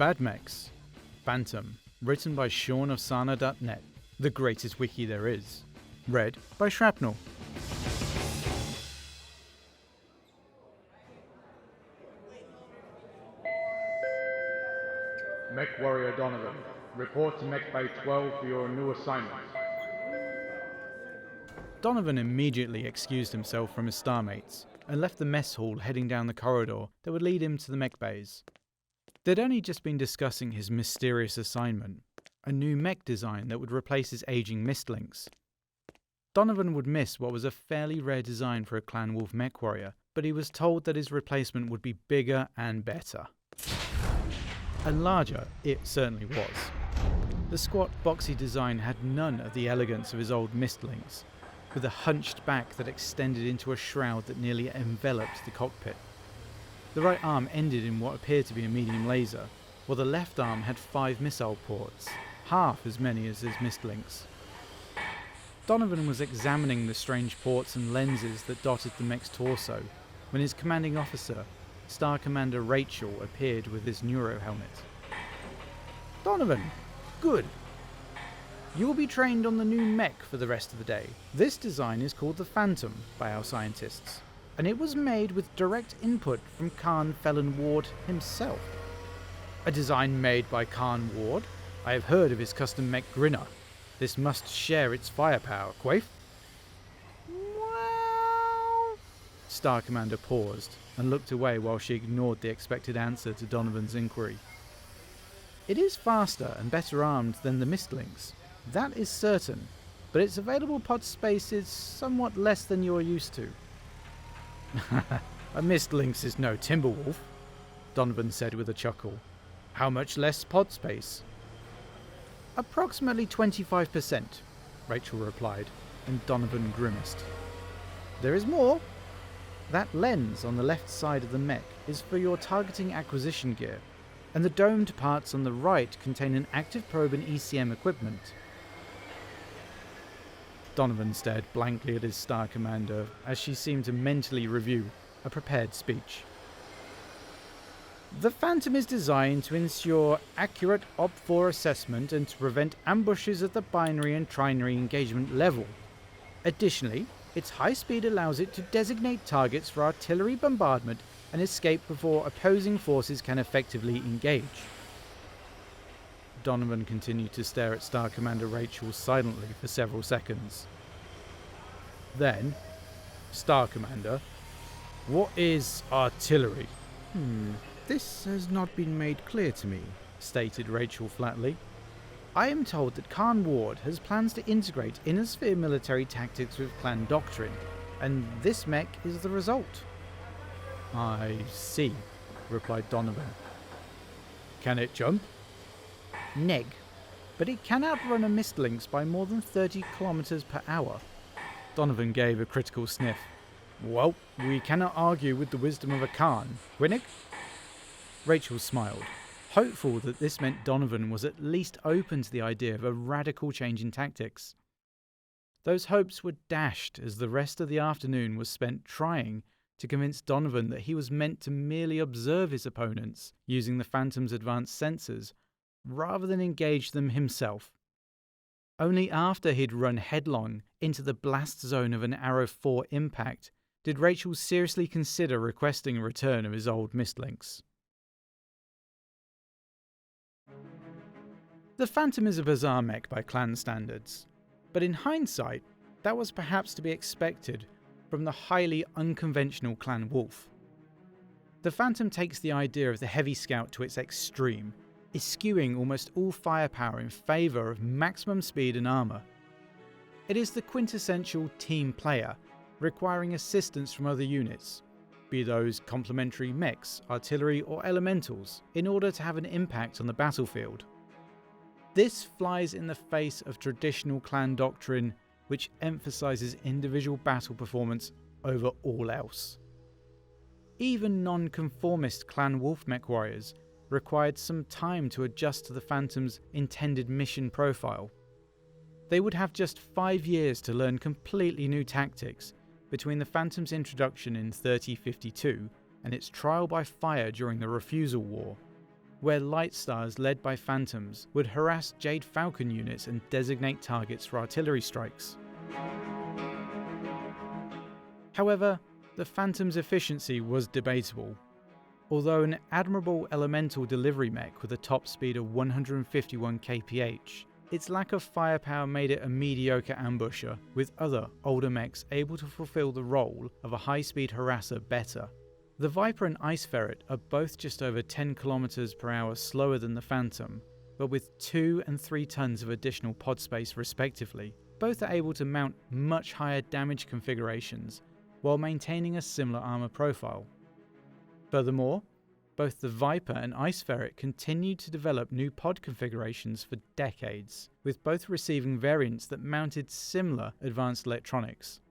Bad Mechs, Phantom, written by Sean of Sarna.net, the greatest wiki there is. Read by Shrapnel. Mech Warrior Donovan, report to Mech Bay 12 for your new assignment. Donovan immediately excused himself from his starmates and left the mess hall, heading down the corridor that would lead him to the mech bays. They'd only just been discussing his mysterious assignment, a new mech design that would replace his aging mistlings. Donovan would miss what was a fairly rare design for a Clan Wolf mech warrior, but he was told that his replacement would be bigger and better. And larger, it certainly was. The squat, boxy design had none of the elegance of his old mistlings, with a hunched back that extended into a shroud that nearly enveloped the cockpit. The right arm ended in what appeared to be a medium laser, while the left arm had 5 missile ports, half as many as his mistlings. Donovan was examining the strange ports and lenses that dotted the mech's torso when his commanding officer, Star Commander Rachel, appeared with his neuro helmet. "Donovan, good. You will be trained on the new mech for the rest of the day. This design is called the Phantom by our scientists, and it was made with direct input from Khan Phelan Ward himself." "A design made by Khan Ward? I have heard of his custom mech Grinner. This must share its firepower, Quaif." "Well..." Star Commander paused and looked away while she ignored the expected answer to Donovan's inquiry. "It is faster and better armed than the mistlings. That is certain, but its available pod space is somewhat less than you are used to." "A mistlings is no Timberwolf," Donovan said with a chuckle. "How much less pod space?" "Approximately 25%, Rachel replied, and Donovan grimaced. "There is more. That lens on the left side of the mech is for your targeting acquisition gear, and the domed parts on the right contain an active probe and ECM equipment." Donovan stared blankly at his Star Commander as she seemed to mentally review a prepared speech. "The Phantom is designed to ensure accurate OP4 assessment and to prevent ambushes at the binary and trinary engagement level. Additionally, its high speed allows it to designate targets for artillery bombardment and escape before opposing forces can effectively engage." Donovan continued to stare at Star Commander Rachel silently for several seconds. Then, "Star Commander, what is artillery?" "This has not been made clear to me," stated Rachel flatly. "I am told that Khan Ward has plans to integrate inner sphere military tactics with clan doctrine, and this mech is the result." "I see," replied Donovan. "Can it jump?" "Neg, but it can outrun a mistlings by more than 30 kilometers per hour." Donovan gave a critical sniff. "Well, we cannot argue with the wisdom of a Khan, Winnick." Rachel smiled, hopeful that this meant Donovan was at least open to the idea of a radical change in tactics. Those hopes were dashed as the rest of the afternoon was spent trying to convince Donovan that he was meant to merely observe his opponents using the Phantom's advanced sensors, rather than engage them himself. Only after he'd run headlong into the blast zone of an Arrow 4 impact did Rachel seriously consider requesting a return of his old mistlings. The Phantom is a bizarre mech by clan standards, but in hindsight, that was perhaps to be expected from the highly unconventional Clan Wolf. The Phantom takes the idea of the heavy scout to its extreme, eschewing almost all firepower in favour of maximum speed and armour. It is the quintessential team player, requiring assistance from other units, be those complementary mechs, artillery or elementals, in order to have an impact on the battlefield. This flies in the face of traditional clan doctrine, which emphasises individual battle performance over all else. Even non-conformist Clan Wolf mech warriors required some time to adjust to the Phantom's intended mission profile. They would have just 5 years to learn completely new tactics between the Phantom's introduction in 3052 and its trial by fire during the Refusal War. where light stars led by phantoms would harass Jade Falcon units and designate targets for artillery strikes. However, the Phantom's efficiency was debatable. Although an admirable elemental delivery mech with a top speed of 151 kph, its lack of firepower made it a mediocre ambusher, with other, older mechs able to fulfill the role of a high-speed harasser better. The Viper and Ice Ferret are both just over 10 km per hour slower than the Phantom, but with 2 and 3 tons of additional pod space respectively. Both are able to mount much higher damage configurations, while maintaining a similar armor profile. Furthermore, both the Viper and Ice Ferret continued to develop new pod configurations for decades, with both receiving variants that mounted similar advanced electronics.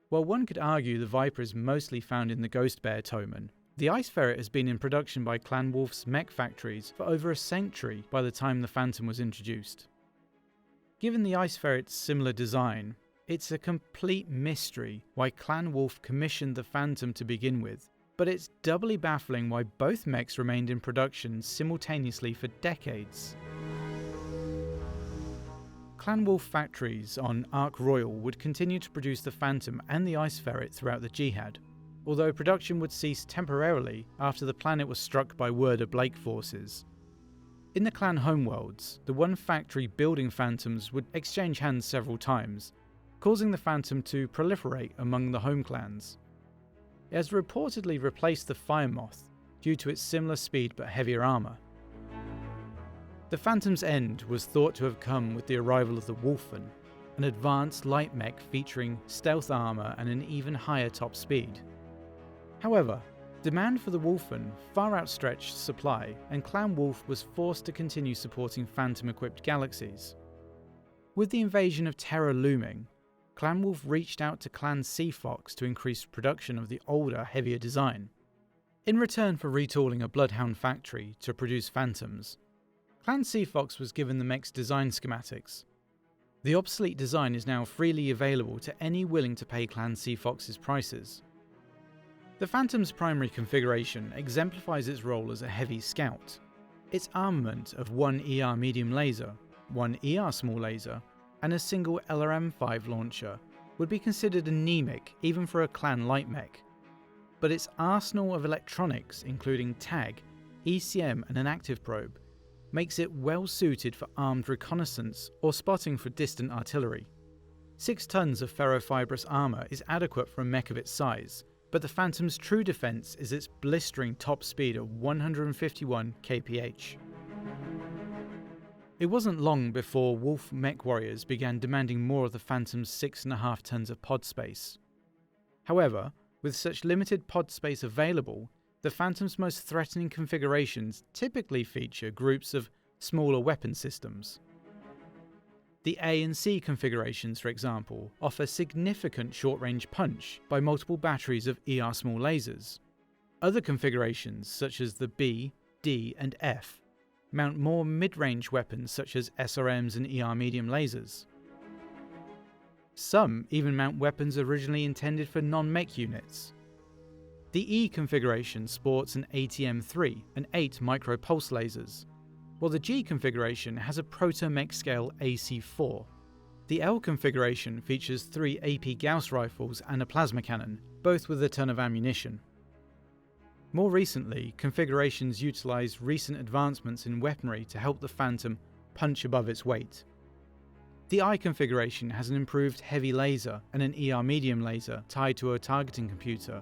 While one could argue the Viper is mostly found in the Ghost Bear Toman, the Ice Ferret has been in production by Clan Wolf's mech factories for over a century by the time the Phantom was introduced. Given the Ice Ferret's similar design, it's a complete mystery why Clan Wolf commissioned the Phantom to begin with, but it's doubly baffling why both mechs remained in production simultaneously for decades. Clan Wolf factories on Ark Royal would continue to produce the Phantom and the Ice Ferret throughout the Jihad, although production would cease temporarily after the planet was struck by Werder Blake forces. In the clan homeworlds, the one factory building Phantoms would exchange hands several times, causing the Phantom to proliferate among the home clans. It has reportedly replaced the Firemoth due to its similar speed but heavier armour. The Phantom's end was thought to have come with the arrival of the Wolfen, an advanced light mech featuring stealth armour and an even higher top speed. However, demand for the Wolfen far outstretched supply, and Clan Wolf was forced to continue supporting Phantom-equipped galaxies. With the invasion of Terra looming, Clan Wolf reached out to Clan Sea Fox to increase production of the older, heavier design. In return for retooling a Bloodhound factory to produce Phantoms, Clan Sea Fox was given the mech's design schematics. The obsolete design is now freely available to any willing to pay Clan Sea Fox's prices. The Phantom's primary configuration exemplifies its role as a heavy scout. Its armament of one ER medium laser, one ER small laser, and a single LRM-5 launcher would be considered anemic even for a clan light mech. But its arsenal of electronics, including TAG, ECM and an active probe, makes it well suited for armed reconnaissance or spotting for distant artillery. 6 tons of ferrofibrous armour is adequate for a mech of its size, but the Phantom's true defence is its blistering top speed of 151 kph. It wasn't long before Wolf mech warriors began demanding more of the Phantom's 6.5 tons of pod space. However, with such limited pod space available, the Phantom's most threatening configurations typically feature groups of smaller weapon systems. The A and C configurations, for example, offer significant short-range punch by multiple batteries of ER small lasers. Other configurations, such as the B, D and F, mount more mid-range weapons such as SRMs and ER medium lasers. Some even mount weapons originally intended for non-mech units. The E configuration sports an ATM-3 and 8 micro-pulse lasers, while the G configuration has a proto-mech scale AC-4. The L configuration features 3 AP Gauss rifles and a plasma cannon, both with a ton of ammunition. More recently, configurations utilise recent advancements in weaponry to help the Phantom punch above its weight. The I configuration has an improved heavy laser and an ER medium laser tied to a targeting computer,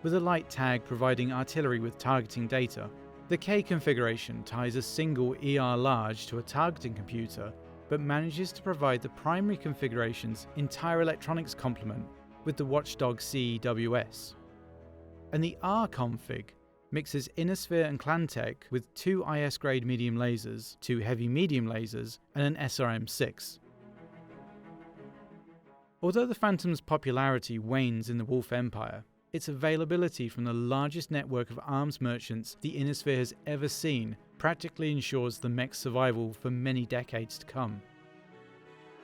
with a light tag providing artillery with targeting data. The K configuration ties a single ER large to a targeting computer, but manages to provide the primary configuration's entire electronics complement with the Watchdog CEWS. And the R config mixes Innosphere and Clantech with 2 IS grade medium lasers, 2 heavy medium lasers, and an SRM-6. Although the Phantom's popularity wanes in the Wolf Empire, its availability from the largest network of arms merchants the Innosphere has ever seen practically ensures the mech's survival for many decades to come.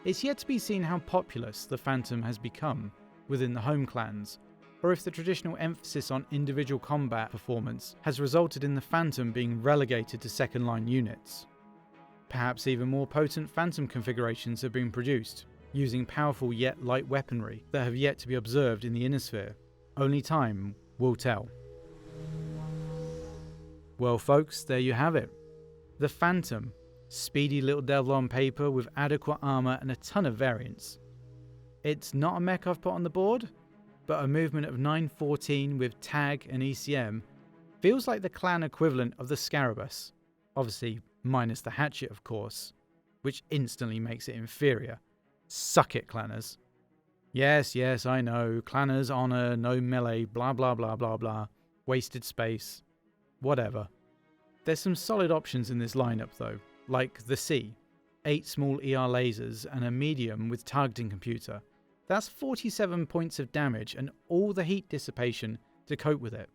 It's yet to be seen how populous the Phantom has become within the home clans, or if the traditional emphasis on individual combat performance has resulted in the Phantom being relegated to second-line units. Perhaps even more potent Phantom configurations have been produced, using powerful yet light weaponry that have yet to be observed in the Inner Sphere. Only time will tell. Well folks, there you have it. The Phantom. Speedy little devil on paper with adequate armour and a ton of variants. It's not a mech I've put on the board, but a movement of 914 with tag and ECM feels like the clan equivalent of the Scarabus. Obviously minus the hatchet of course, which instantly makes it inferior. Suck it, clanners. Yes, I know, clanners, honour, no melee, blah blah blah blah blah, wasted space, whatever. There's some solid options in this lineup though, like the C, 8 small ER lasers and a medium with targeting computer. That's 47 points of damage and all the heat dissipation to cope with it.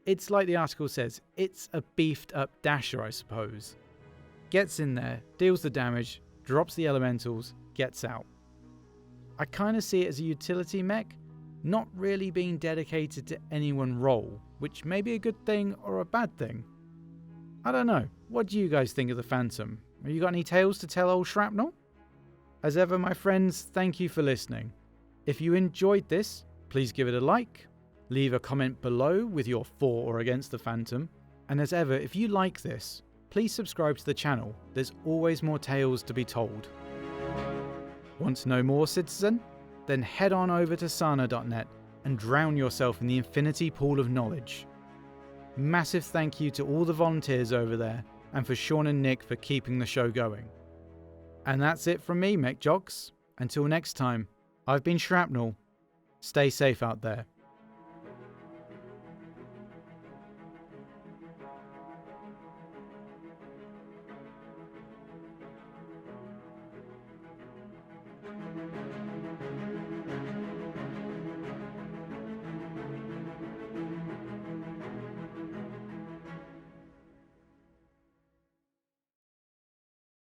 It's like the article says, it's a beefed up dasher I suppose. Gets in there, deals the damage, drops the elementals, gets out. I kinda see it as a utility mech, not really being dedicated to any one role, which may be a good thing or a bad thing. I don't know, what do you guys think of the Phantom? Have you got any tales to tell old Shrapnel? As ever my friends, thank you for listening. If you enjoyed this, please give it a like, leave a comment below with your for or against the Phantom, and as ever if you like this, please subscribe to the channel, there's always more tales to be told. Want to know more, citizen? Then head on over to sarna.net and drown yourself in the infinity pool of knowledge. Massive thank you to all the volunteers over there, and for Sean and Nick for keeping the show going. And that's it from me, Mech Jocks. Until next time, I've been Shrapnel. Stay safe out there.